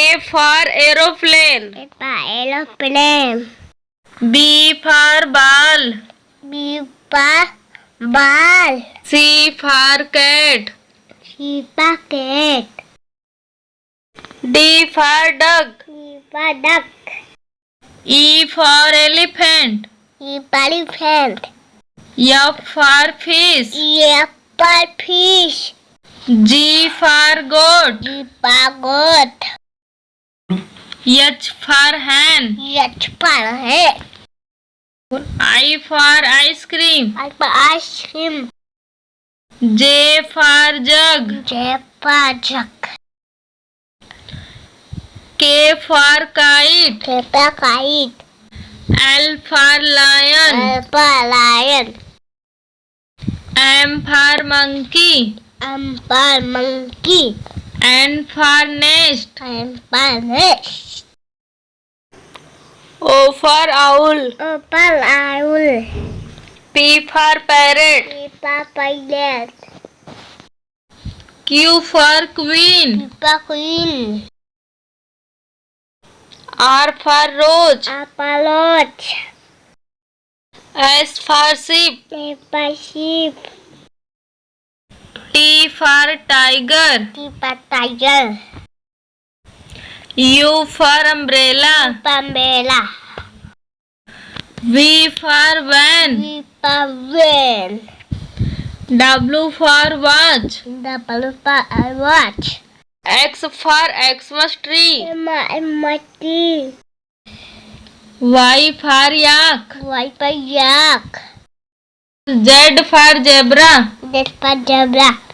A for aeroplane. A for aeroplane. B for ball. B for ball. C for cat. C for cat. D for duck. D for duck. E for elephant. E for elephant. F for fish. F for fish. G for goat. G for goat. H for hen. H for hen. I for ice cream. I for ice cream. J for jug. J for jug. K for kite. K for kite. L for lion. L for lion. M for monkey. M for monkey. N for nest. N for nest. O for owl. O for owl. P for parrot. P for parrot. Q for queen. Q for queen. R for roach. R for roach. S for sheep. T for sheep. T for tiger. T for tiger. U for umbrella. For umbrella. V for van. V for van. W for watch. W for watch. X for Xmas tree. M tree. Y for yak. Y for yak. Z for zebra. Z for zebra.